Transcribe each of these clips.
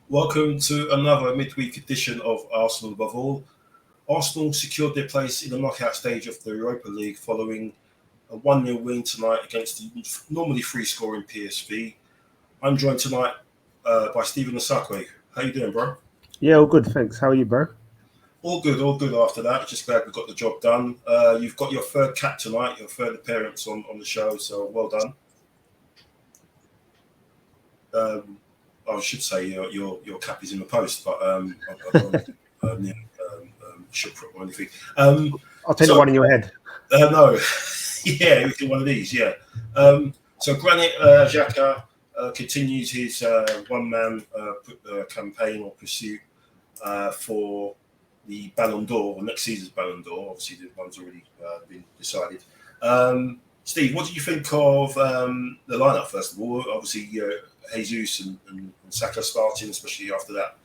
Welcome to another midweek edition of Arsenal Above All. Arsenal secured their place in the knockout stage of the Europa League following a 1-0 win tonight against the normally free-scoring PSV. I'm joined tonight by Stephen Osakwe. How you doing, bro? Yeah, all good, thanks. How are you, bro? All good after that. Just glad we got the job done. You've got your third cap tonight, your third appearance on the show, so well done. I should say your cap is in the post, but I don't should put or anything. I'll take the one in your head. No, yeah, we do one of these, yeah. So Granit Xhaka continues his one-man campaign or pursuit for the Ballon d'Or, or next season's Ballon d'Or. Obviously, the one's already been decided. Steve, what do you think of the lineup, first of all? Obviously, Jesus and Xhaka starting, especially after that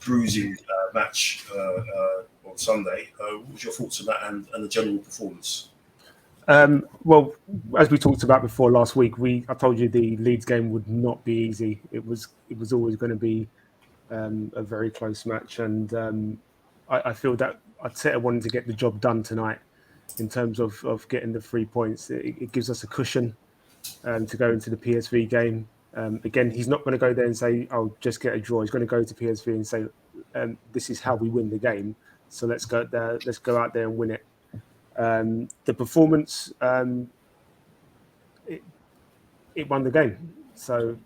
bruising match on Sunday. What was your thoughts on that and the general performance? Well, as we talked about before last week, I told you the Leeds game would not be easy. It was always going to be a very close match, and I feel that Arteta wanted to get the job done tonight in terms of getting the 3 points. It gives us a cushion to go into the PSV game. Again, he's not going to go there and say, "Oh, just get a draw." He's going to go to PSV and say, "This is how we win the game. So let's go there. Let's go out there and win it." The performance, it won the game. So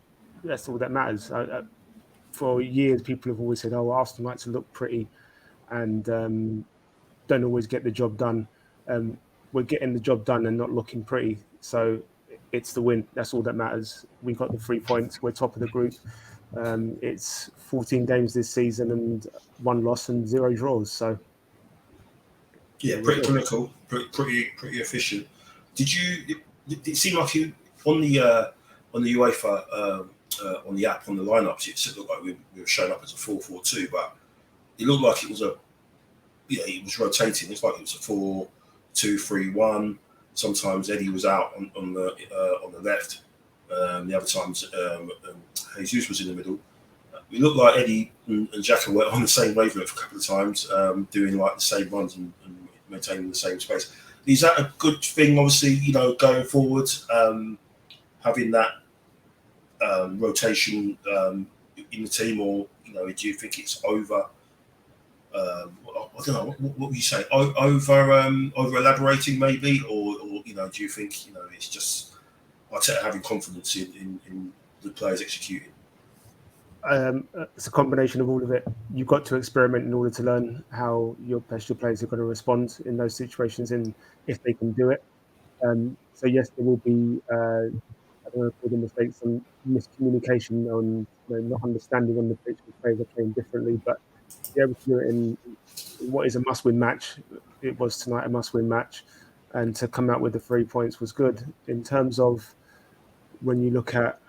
that's all that matters. For years, people have always said, "Oh, Arsenal like to look pretty," and don't always get the job done. We're getting the job done and not looking pretty. So it's the win. That's all that matters. We got the 3 points. We're top of the group. It's 14 games this season and 1 loss and 0 draws. So yeah, pretty clinical, pretty efficient. Did it seem like you on the UEFA on the app on the lineups? It looked like we were showing up as a 4-4-2, but it looked like it was it was rotating. It's like it was a 4-2-3-1. Sometimes Eddie was out on the left. The other times Jesus was in the middle. It looked like Eddie and Xhaka were on the same wavelength a couple of times, doing like the same runs and maintaining the same space. Is that a good thing? Obviously, going forward, having that rotation in the team, or do you think it's over? I don't know. What would you say? Over elaborating, maybe, or do you think it's just Arteta having confidence in the players executing? It's a combination of all of it. You've got to experiment in order to learn how your players are going to respond in those situations, and if they can do it. So yes, there will be I don't know if there mistakes and miscommunication on not understanding on the pitch with players are playing differently, but to be able to do it in what is a must-win match. It was tonight a must-win match, and to come out with the 3 points was good. In terms of when you look at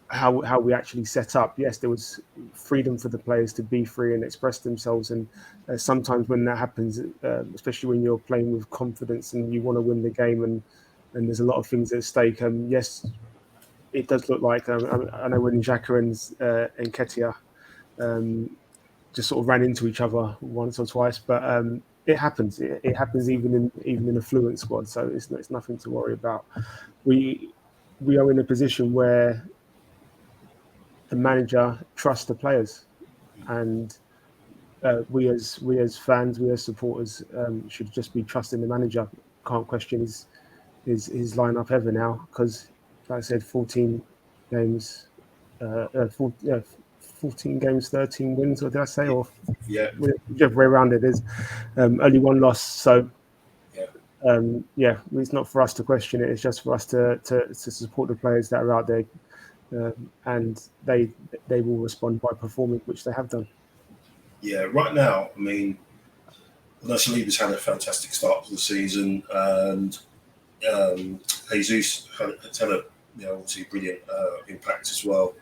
how we actually set up, yes, there was freedom for the players to be free and express themselves, and sometimes when that happens, especially when you're playing with confidence and you want to win the game, and there's a lot of things at stake. Yes, it does look like I know when Xhaka and Nketiah just sort of ran into each other once or twice, but it happens. It happens even in a fluent squad, so it's nothing to worry about. We are in a position where the manager trusts the players, and we as fans, we as supporters should just be trusting the manager. Can't question his lineup ever now, because, like I said, 14 games, 14 games, 13 wins, or did I say? Or yeah, whichever way around it is. Only 1 loss, so it's not for us to question it. It's just for us to support the players that are out there and they will respond by performing, which they have done. Yeah, right now, I mean, Saliba's had a fantastic start to the season, and Jesus has had a obviously brilliant impact as well.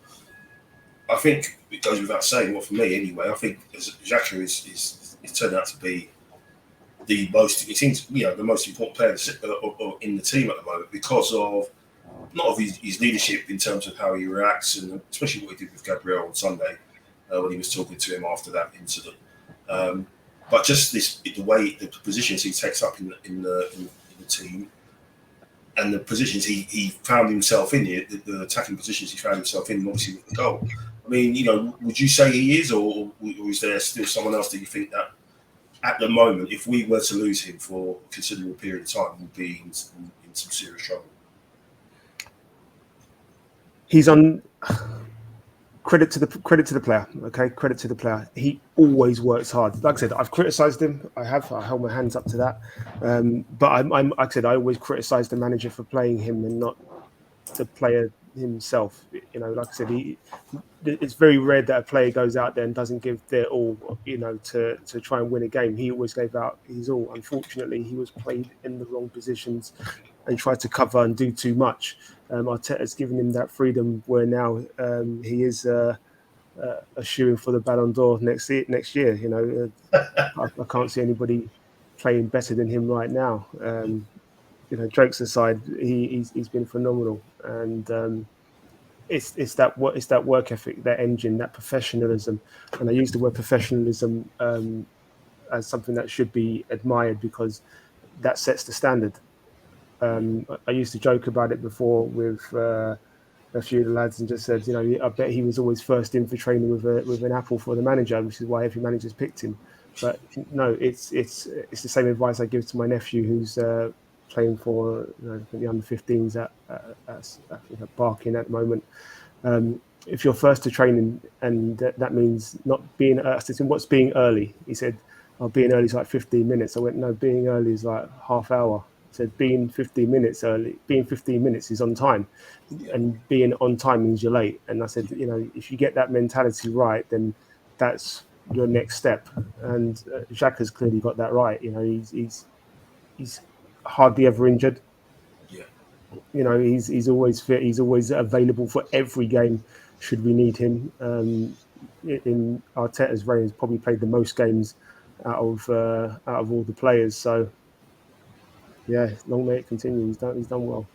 I think it goes without saying, well, for me anyway, I think Xhaka is turned out to be the most, it seems, the most important player in the team at the moment because of not of his leadership in terms of how he reacts, and especially what he did with Gabriel on Sunday when he was talking to him after that incident. But just the way, the positions he takes up in the team, and the positions he found himself in, the attacking positions he found himself in, obviously with the goal. I mean, would you say he is, or is there still someone else that you think that at the moment, if we were to lose him for a considerable period of time, would be in some serious trouble? He's on. Credit to the player. Okay, credit to the player. He always works hard. Like I said, I've criticised him. I held my hands up to that. But I'm like I said, I always criticise the manager for playing him and not the player himself. Like I said, it's very rare that a player goes out there and doesn't give their all. To try and win a game. He always gave out his all. Unfortunately, he was played in the wrong positions and tried to cover and do too much. Arteta's given him that freedom where now he is a shoo-in for the Ballon d'Or next year. I can't see anybody playing better than him right now. Jokes aside, he's been phenomenal, and it's that work ethic, that engine, that professionalism. And I use the word professionalism as something that should be admired because that sets the standard. I used to joke about it before with a few of the lads and just said, I bet he was always first in for training with an apple for the manager, which is why every manager's picked him. But no, it's the same advice I give to my nephew who's playing for the under-15s at Barking at the moment. If you're first to training, and that means not being, I said, what's being early? He said, being early is like 15 minutes. I went, no, being early is like half hour. Said being 15 minutes early, being 15 minutes is on time, and being on time means you're late. And I said, if you get that mentality right, then that's your next step. And Xhaka's clearly got that right. He's hardly ever injured. Yeah. He's always fit. He's always available for every game should we need him. In Arteta's reign, he's probably played the most games out of all the players. So. Yeah, long may it continue. He's done well.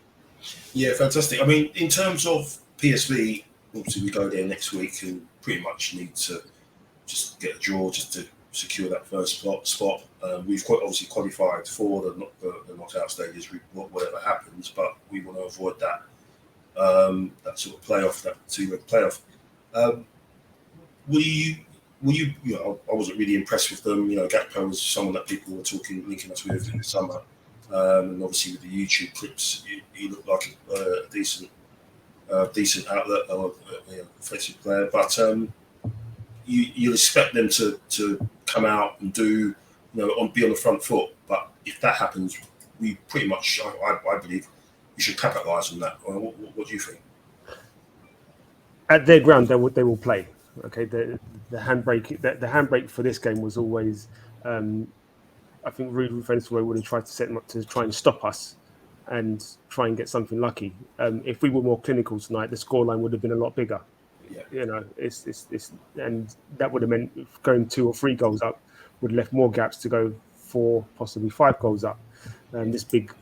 Yeah, fantastic. I mean, in terms of PSV, obviously we go there next week and pretty much need to just get a draw just to secure that first spot. We've obviously qualified for the knockout stages, whatever happens, but we want to avoid that sort of playoff, that two-leg playoff. I wasn't really impressed with them. Gakpo was someone that people were linking us with in the summer. And obviously with the YouTube clips, he looked like a decent outlet or offensive player. But you expect them to come out and do, be on the front foot. But if that happens, we pretty much, I believe, we should capitalise on that. What do you think? At their ground, they will play. Okay, the handbrake for this game was always. I think Ruud and Fensway would have tried to set them up to try and stop us and try and get something lucky. If we were more clinical tonight, the scoreline would have been a lot bigger. Yeah. It's and that would have meant going 2 or 3 goals up would have left more gaps to go 4, possibly 5 goals up. This big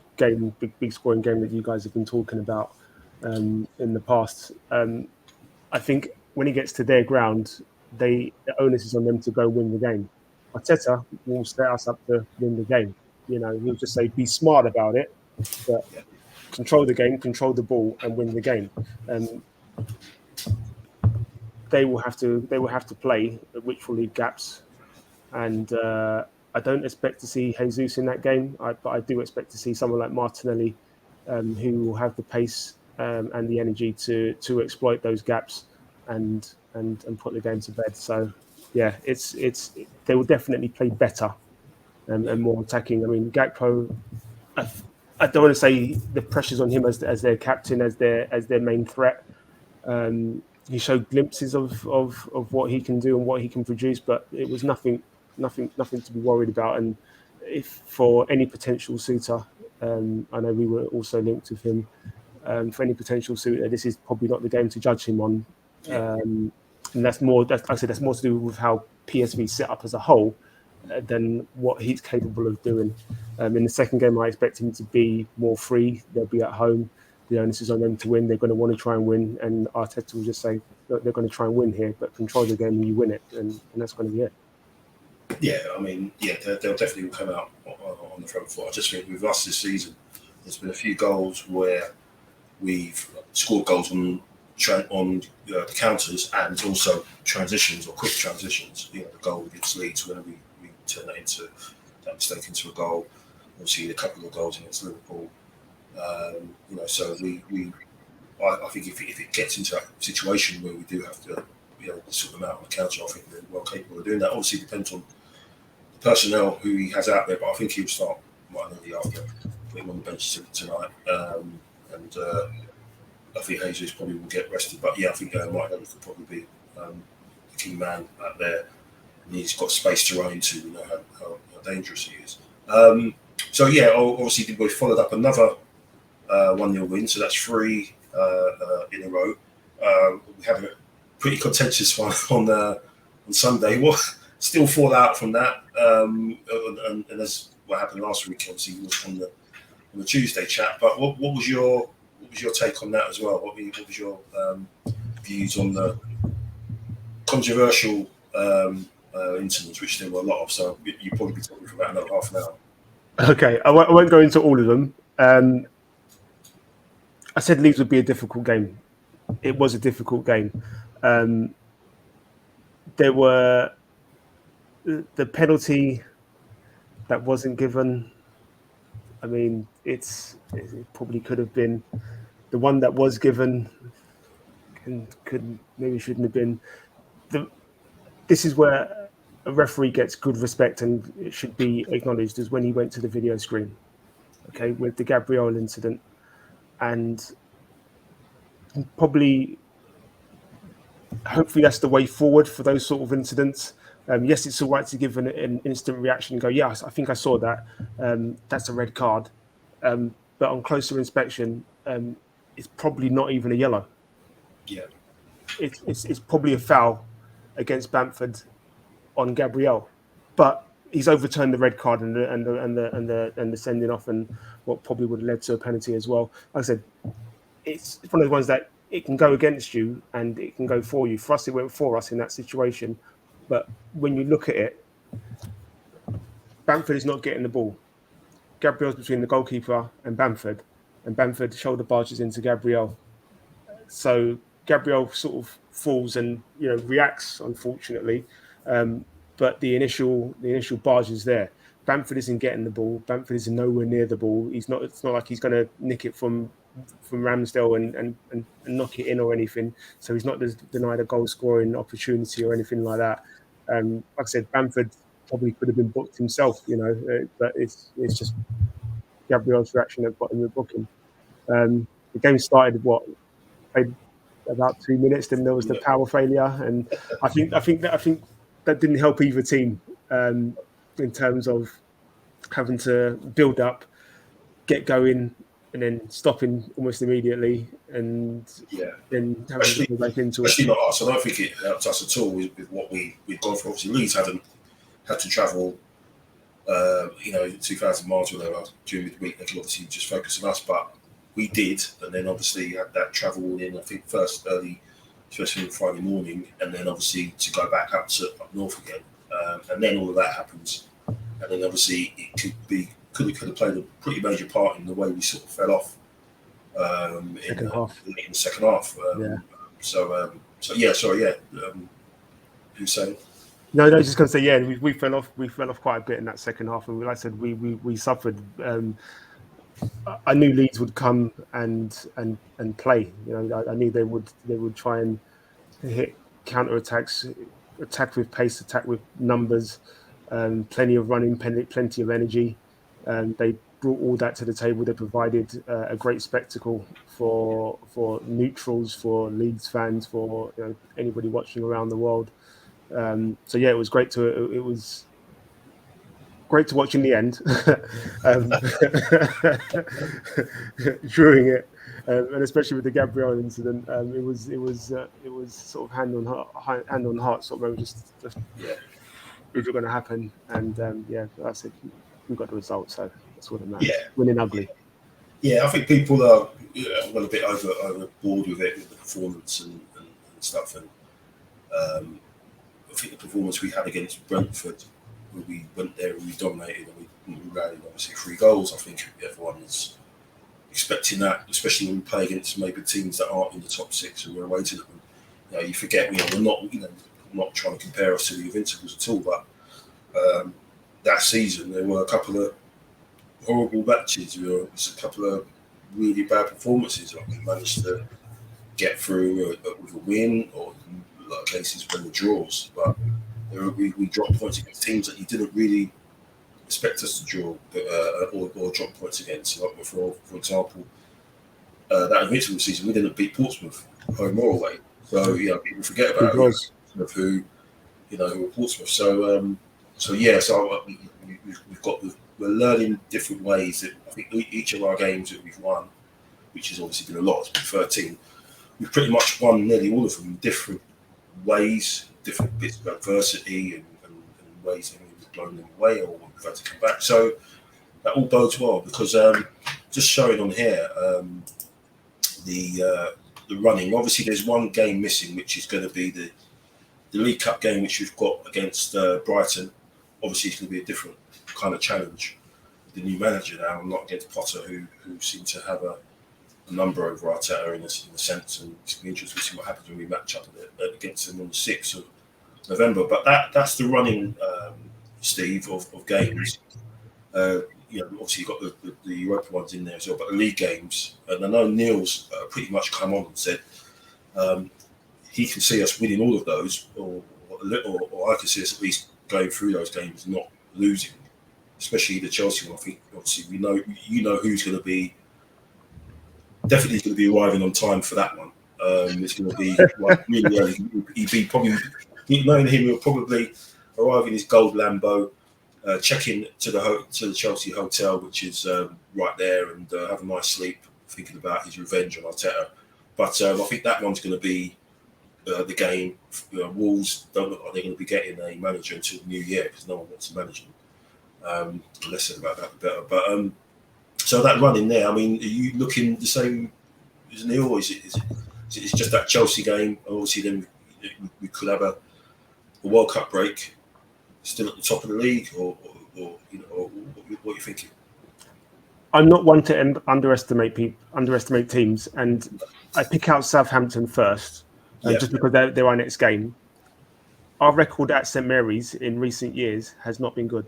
scoring game that you guys have been talking about in the past. I think when it gets to their ground, the onus is on them to go win the game. Arteta will set us up to win the game. He'll just say, be smart about it, but control the game, control the ball, and win the game. They will have to play, which will leave gaps. And I don't expect to see Jesus in that game, but I do expect to see someone like Martinelli, who will have the pace and the energy to exploit those gaps and put the game to bed. So. Yeah, they will definitely play better and more attacking. I mean, Gakpo, I don't want to say the pressure's on him as their captain, as their main threat, He showed glimpses of what he can do and what he can produce, but it was nothing to be worried about. And if for any potential suitor, I know we were also linked with him. For any potential suitor, this is probably not the game to judge him on. And that's more. Like I said, that's more to do with how PSV set up as a whole than what he's capable of doing. In the second game, I expect him to be more free. They'll be at home. The onus is on them to win. They're going to want to try and win, and Arteta will just say, look, they're going to try and win here, but control the game and you win it, and that's going to be it. Yeah, I mean, they'll definitely come out on the front foot. I just think with us this season, there's been a few goals where we've scored goals on the counters and also transitions or quick transitions. You know, the goal against Leeds, where we turn that mistake into a goal. Obviously, a couple of goals against Liverpool. So I think if it gets into that situation where we do have to, sort them out on the counter, I think they're well capable of doing that. Obviously, it depends on the personnel who he has out there, but I think he'll start right on the after, put him on the bench tonight. I think Jesus probably will get rested, but I think Martin Ellis could probably be the key man out there, and he's got space to run into. You know how dangerous he is. Obviously we followed up another 1-0 win, so that's 3 in a row. We had a pretty contentious one on Sunday. Well, still fall out from that, and as what happened last week, obviously was on the Tuesday chat. But what was your take on that as well? What was your views on the controversial incidents, which there were a lot of? So you probably be talking for about another half an hour. Okay, I won't go into all of them. I said Leeds would be a difficult game. It was a difficult game. There were the penalty that wasn't given. I mean, it probably could have been. The one that was given maybe shouldn't have been. This is where a referee gets good respect, and it should be acknowledged, is when he went to the video screen, okay, with the Gabriel incident, and probably, hopefully, that's the way forward for those sort of incidents. Yes, it's all right to give an instant reaction and go, yes, I think I saw that. That's a red card. But on closer inspection, it's probably not even a yellow. Yeah, it's probably a foul against Bamford on Gabriel, but he's overturned the red card and the sending off, and what probably would have led to a penalty as well. Like I said, it's one of the ones that it can go against you and it can go for you. For us, it went for us in that situation. But when you look at it, Bamford is not getting the ball. Gabriel's between the goalkeeper and Bamford shoulder barges into Gabriel. So Gabriel sort of falls and reacts, unfortunately. But the initial barge is there. Bamford isn't getting the ball. Bamford is nowhere near the ball. It's not like he's going to nick it from Ramsdale and knock it in or anything. So he's not denied a goal scoring opportunity or anything like that. Like I said, Bamford probably could have been booked himself, but it's just Gabriel's reaction that got him the booking. The game started played about 2 minutes, then there was the power failure, and I think that didn't help either team in terms of having to build up, get going, and then stopping almost immediately, and then having to go back into it. Especially not us. I don't think it helped us at all with what we've gone for. Obviously, Leeds hadn't had to travel 2,000 miles or whatever during the week. They could obviously just focus on us, but we did, and then obviously had that travel in, I think, first early, especially on Friday morning, and then obviously to go back up north again. And then all of that happens. And then obviously it could have played a pretty major part in the way we sort of fell off in the second half. Who's saying? No, I was just going to say, we fell off quite a bit in that second half, and like I said, we suffered. I knew Leeds would come and play. I knew they would try and hit counter attacks, attack with pace, attack with numbers, plenty of running, plenty of energy. They brought all that to the table. They provided a great spectacle for neutrals, for Leeds fans, for anybody watching around the world. So yeah, it was great to watch in the end, during it, and especially with the Gabriel incident. It was sort of hand on heart sort of moment, just if it's going to happen. And I said we got the result, so that's what it matters. Yeah. Winning ugly. Yeah, I think people are a bit overboard with it, with the performance and stuff. And I think the performance we had against Brentford, where we went there and we dominated and we rallied obviously 3 goals. I think everyone's expecting that, especially when we play against maybe teams that aren't in the top 6 and we're away to them. You forget we're not trying to compare us to the Invincibles at all, but that season there were a couple of horrible matches. There was a couple of really bad performances that we managed to get through with a win, or in a lot of cases when the draws. But we dropped points against teams that you didn't really expect us to draw or drop points against. Like for example, that Invincible season, we didn't beat Portsmouth home or away. So people forget about who were Portsmouth. So we're learning different ways. That I think each of our games that we've won, which has obviously been a lot, it's been 13. We've pretty much won nearly all of them in different ways, different bits of adversity and ways that we've blown them away or we've had to come back. So that all bodes well, because just showing on here the running. Obviously, there's one game missing, which is going to be the League Cup game, which we've got against Brighton. Obviously, it's going to be a different kind of challenge. The new manager now, and not against Potter, who seemed to have a number over Arteta in a sense, and it's going to be interesting to see what happens when we match up against him on the 6th of November. But that's the running, Steve, of games. Obviously you've got the Europa ones in there as well, but the league games, and I know Neil's pretty much come on and said he can see us winning all of those, or I can see us at least going through those games, not losing, especially the Chelsea one. I think obviously we know who's going to be definitely going to be arriving on time for that one. It's going to be really early. He'd be probably, knowing him, he'll probably arrive in his gold Lambo, check in to the Chelsea hotel, which is right there, and have a nice sleep, thinking about his revenge on Arteta. But I think that one's going to be the game. Wolves don't look like they're going to be getting a manager until the new year, because no one wants to manage them. Less said about that, the better. But so that run in there, I mean, are you looking the same as Neil, or is it just that Chelsea game? Obviously, then we could have a World Cup break, still at the top of the league, or what are you thinking? I'm not one to underestimate teams, and I pick out Southampton first, just because they're our next game. Our record at St Mary's in recent years has not been good.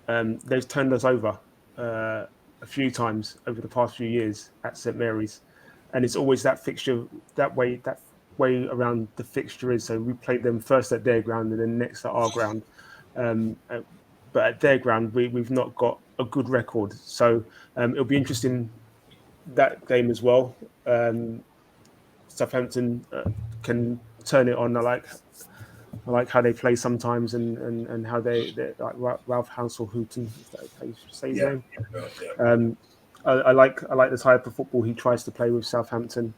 They've turned us over a few times over the past few years at St Mary's, and it's always that fixture, that way around the fixture is. So we played them first at their ground and then next at our ground, but at their ground we've not got a good record. So it'll be interesting, that game as well. Southampton can turn it on. I like how they play sometimes, and how they like Ralph Hasenhüttl, say his name. I like the type of football he tries to play with Southampton,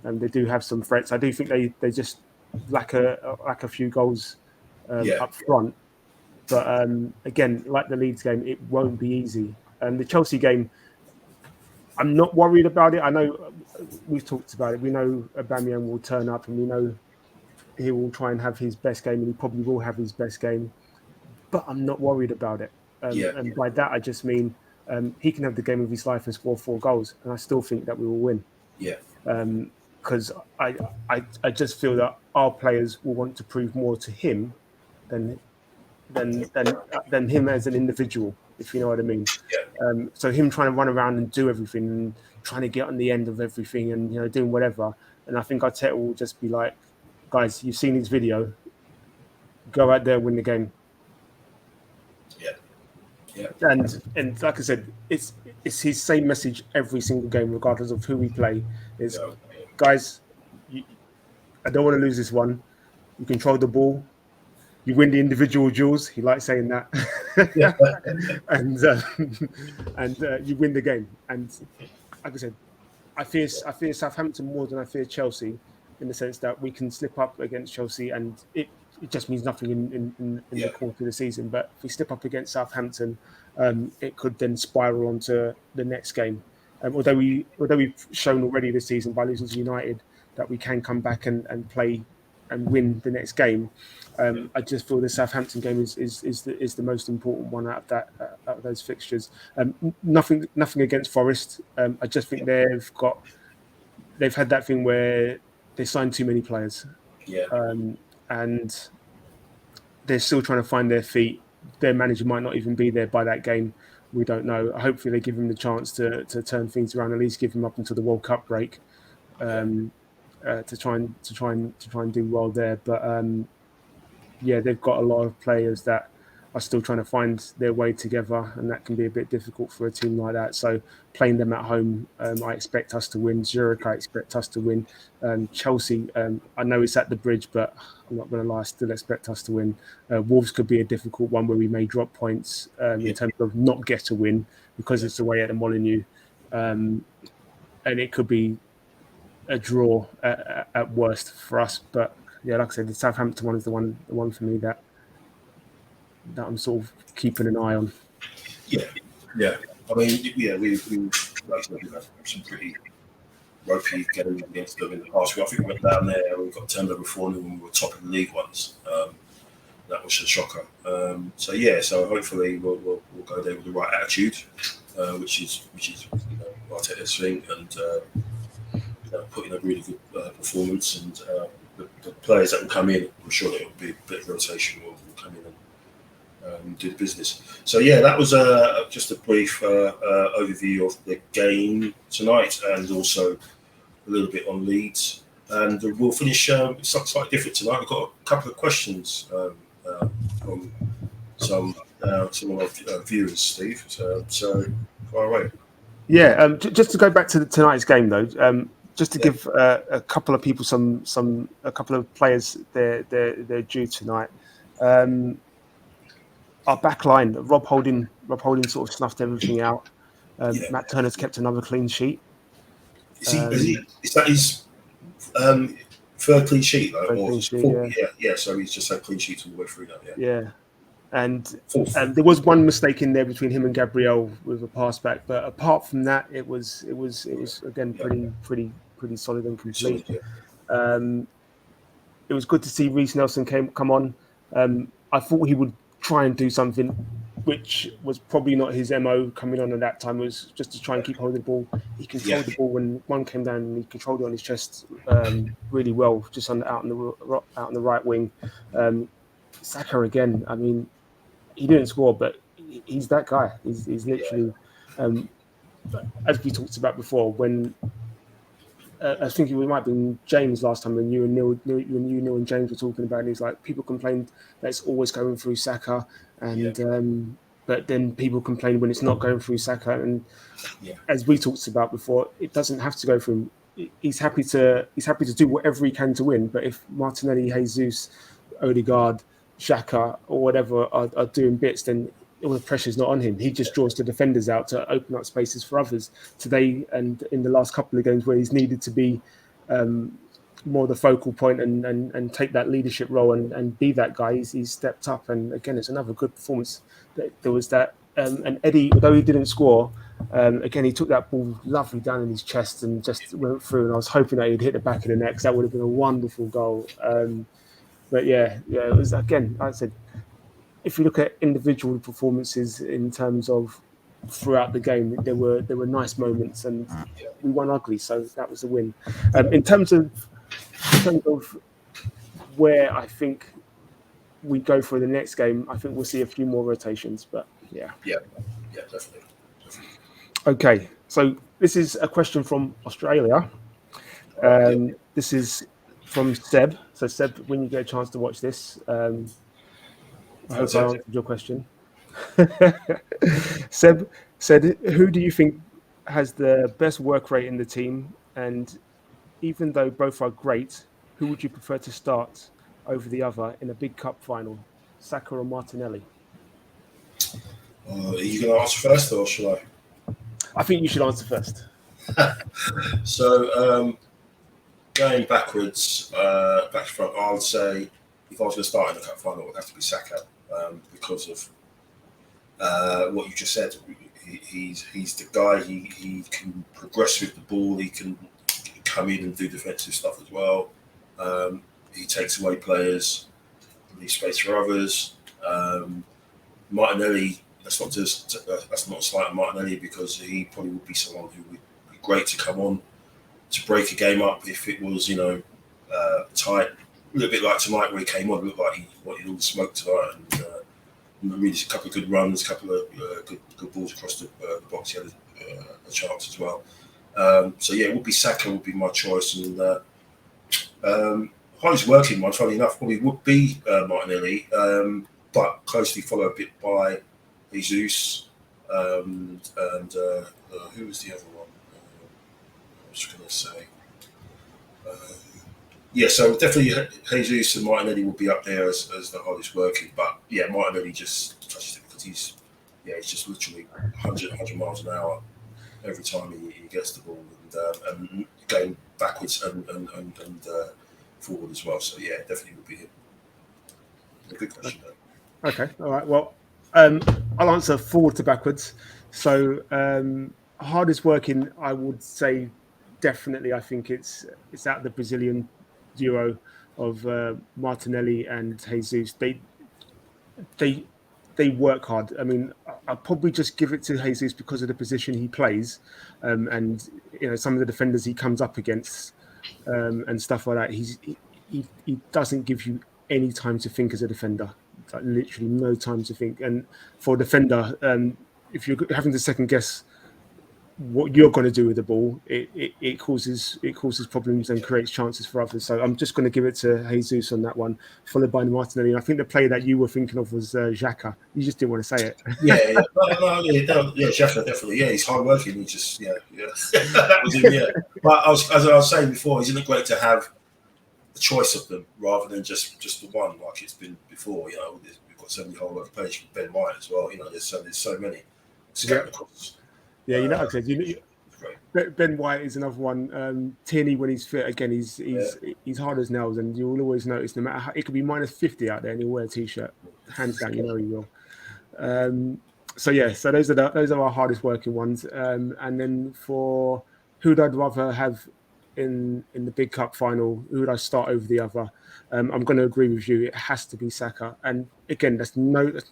and they do have some threats. I do think they just lack a few goals up front, but again, like the Leeds game, it won't be easy. The Chelsea game, I'm not worried about it. I know we've talked about it. We know Aubameyang will turn up, and we know he will try and have his best game, and he probably will have his best game. But I'm not worried about it. And by that, I just mean he can have the game of his life and score 4 goals, and I still think that we will win. Because I just feel that our players will want to prove more to him than him as an individual, if you know what I mean. So him trying to run around and do everything, and trying to get on the end of everything, and doing whatever. And I think Arteta will just be like, guys, you've seen his video. Go out there, win the game. Yeah. And like I said, it's his same message every single game, regardless of who we play. Is guys, I don't want to lose this one. You control the ball. You win the individual duels. He likes saying that, Yeah. and you win the game. And like I said, I fear Southampton more than I fear Chelsea, in the sense that we can slip up against Chelsea and it just means nothing in the course of the season. But if we slip up against Southampton, it could then spiral onto the next game. Although we've shown already this season by losing to United that we can come back and play and win the next game. I just feel the Southampton game is the most important one out of those fixtures. Nothing against Forest. I just think they've had that thing where they signed too many players, and they're still trying to find their feet. Their manager might not even be there by that game. We don't know. Hopefully, they give him the chance to turn things around. At least give him up until the World Cup break. To try and do well there. But they've got a lot of players that are still trying to find their way together, and that can be a bit difficult for a team like that. So playing them at home, I expect us to win. Zurich, I expect us to win. Chelsea, I know it's at the Bridge, but I'm not going to lie, I still expect us to win. Wolves could be a difficult one where we may drop points in terms of not get a win because it's away at the Molineux, and it could be a draw at worst for us. But yeah, like I said, the Southampton one is the one for me that I'm sort of keeping an eye on. Yeah. I mean, we've some pretty ropey games against them in the past. I think we went down there. We got turned over 4-0 when we were top of the league once. That was a shocker. So hopefully we'll go there with the right attitude, which is Arteta's thing, and put in a really good performance, and the players that will come in, I'm sure there will be a bit of rotation will come in and do the business. So that was just a brief overview of the game tonight, and also a little bit on Leeds. And we'll finish slightly different tonight. We've got a couple of questions from some of our viewers, Steve. So far away. Yeah, just to go back to tonight's game though, just to give a couple of people a couple of players their due tonight. Our back line, Rob Holding sort of snuffed everything out. Matt Turner's kept another clean sheet. Is that his third clean sheet? So he's just had clean sheets all the way through now. Yeah. And there was one mistake in there between him and Gabriel with a pass back, but apart from that, it was again pretty solid and complete. It was good to see Reece Nelson come on. I thought he would try and do something, which was probably not his MO coming on at that time. It was just to try and keep holding the ball. He controlled the ball when one came down, and he controlled it on his chest really well, just out on the right wing. Xhaka again. I mean, he didn't score, but he's that guy. He's literally, as we talked about before, when I think it might have been James last time when you and Neil and James were talking about it. He's like, people complained that it's always going through Xhaka, and but then people complain when it's not going through Xhaka. And as we talked about before, it doesn't have to go through him. He's happy to do whatever he can to win. But if Martinelli, Jesus, Odegaard, Xhaka, or whatever are doing bits, then all the pressure's not on him. He just draws the defenders out to open up spaces for others. Today and in the last couple of games where he's needed to be more the focal point and take that leadership role and be that guy, he's stepped up. And again, it's another good performance. There was that, and Eddie, although he didn't score, again, he took that ball lovely down in his chest and just went through. And I was hoping that he'd hit the back of the net, because that would have been a wonderful goal. But it was, again, like I said, if you look at individual performances in terms of throughout the game, there were nice moments, and we won ugly, so that was a win. In terms of where I think we go for the next game, I think we'll see a few more rotations. But definitely. Okay, so this is a question from Australia. This is from Seb. So Seb, when you get a chance to watch this, I hope I answered your question. Seb said, who do you think has the best work rate in the team? And even though both are great, who would you prefer to start over the other in a big cup final, Saka or Martinelli? Are you going to answer first, or shall I? I think you should answer first. So, going backwards, back to front, I would say if I was going to start in the cup final, it would have to be Saka because of what you just said. He's the guy. He can progress with the ball. He can come in and do defensive stuff as well. He takes away players, leaves space for others. Martinelli. That's not a slight on Martinelli, because he probably would be someone who would be great to come on to break a game up if it was, tight. A little bit like tonight where he came on, it looked like he wanted all the smoke tonight, and really a couple of good runs, a couple of good balls across the box. He had a chance as well. So yeah, it would be Saka would be my choice, and hardest working one, funny enough, probably would be Martinelli, but closely followed a bit by Jesus, and who was the other one? I was going to say, so definitely Jesus and Martinelli will be up there as the hardest working. But yeah, Martinelli just touches it because he's just literally 100 miles an hour every time he gets the ball, and going backwards and forward as well. So yeah, definitely would be him. A good question though. Okay, all right. Well, I'll answer forward to backwards. So hardest working, I would say definitely. I think it's out of the Brazilian duo of Martinelli and Jesus. They work hard. I mean, I'll probably just give it to Jesus because of the position he plays, and some of the defenders he comes up against, and stuff like that. He doesn't give you any time to think as a defender. Like literally no time to think. And for a defender, if you're having to second guess what you're going to do with the ball, it causes problems and creates chances for others. So I'm just going to give it to Jesus on that one, followed by Martinelli. And I think the player that you were thinking of was Xhaka. You just didn't want to say it. Yeah, Xhaka definitely. Yeah, he's hard working. He just that was him. Yeah, but as I was saying before, isn't it great to have the choice of them rather than just the one like it's been before? We've got so many hard working players. Ben White as well. There's so many scattered across. Yeah, like I said, Ben White is another one. Tierney, when he's fit, again, he's hard as nails, and you will always notice, no matter how it could be minus 50 out there, and he'll wear a t-shirt, hands down, he will. So those are our hardest working ones. And then for who'd I'd rather have in the big cup final, who would I start over the other? I'm going to agree with you. It has to be Saka, and again, that's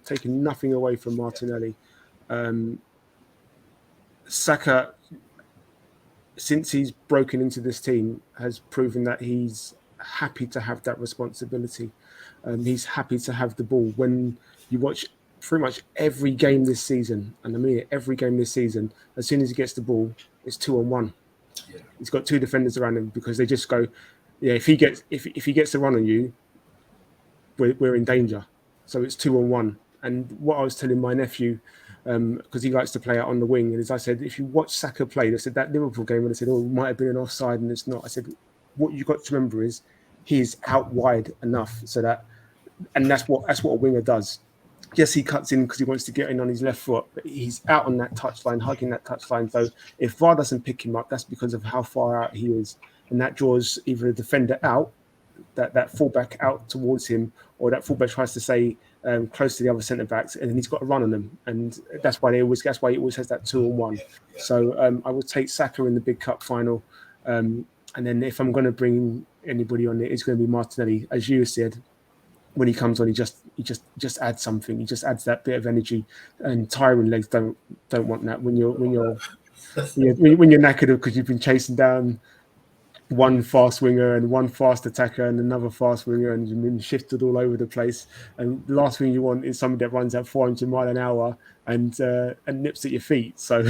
taking nothing away from Martinelli. Saka, since he's broken into this team, has proven that he's happy to have that responsibility. He's happy to have the ball. When you watch pretty much every game this season, and I mean it, every game this season, as soon as he gets the ball, it's 2-on-1. Yeah. He's got two defenders around him because they just go, if he gets the run on you, we're in danger. So it's 2-on-1. And what I was telling my nephew, because he likes to play out on the wing, and as I said, if you watch Saka play, they said that Liverpool game, and they said, it might have been an offside, and it's not. I said, what you've got to remember is he's out wide enough so that, and that's what a winger does. Yes, he cuts in because he wants to get in on his left foot, but he's out on that touchline, hugging that touchline. So if VAR doesn't pick him up, that's because of how far out he is, and that draws either a defender out, that fullback out towards him, or that fullback tries to stay close to the other centre backs, and then he's got to run on them, and that's why he always has that 2-on-1. So I would take Saka in the big cup final, and then if I'm going to bring anybody on, it's going to be Martinelli, as you said. When he comes on, he just adds something. He just adds that bit of energy, and tiring legs don't want that when you're knackered because you've been chasing down one fast winger and one fast attacker and another fast winger, and you've been shifted all over the place. And the last thing you want is somebody that runs at 400 miles an hour and nips at your feet. So,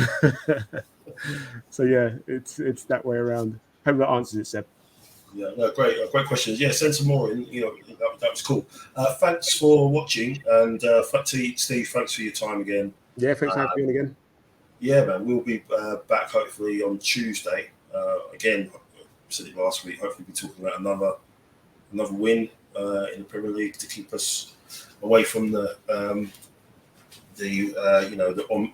so yeah, it's that way around. Hope that answers it, Seb. Yeah, no, great questions. Yeah, send some more in. That was cool. Thanks for watching, and Steve, thanks for your time again. Yeah, thanks for having me again. Yeah, man, we'll be back hopefully on Tuesday. Again, I said it last week. Hopefully, we'll be talking about another win in the Premier League to keep us away from the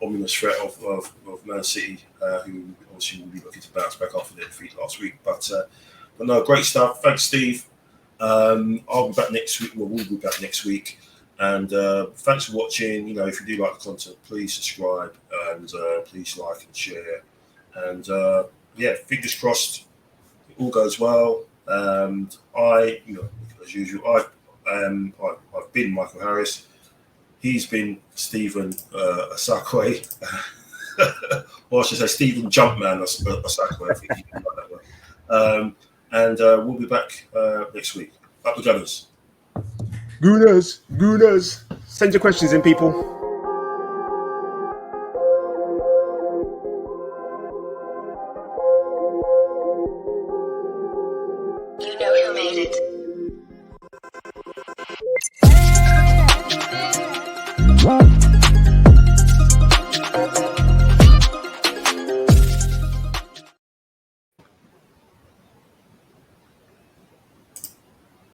ominous threat of Man City, who obviously will be looking to bounce back after their defeat last week. But no, great stuff. Thanks, Steve. I'll be back next week. Well, we'll be back next week. And thanks for watching. If you do like the content, please subscribe and please like and share. And fingers crossed, it all goes well. And as usual, I've been Michael Harris. He's been Stephen Osakwe, or I should say Stephen Jumpman Osakwe. I think he can like that one. And we'll be back next week. Up the Gunners. Gooners. Send your questions in, people. You know who made it.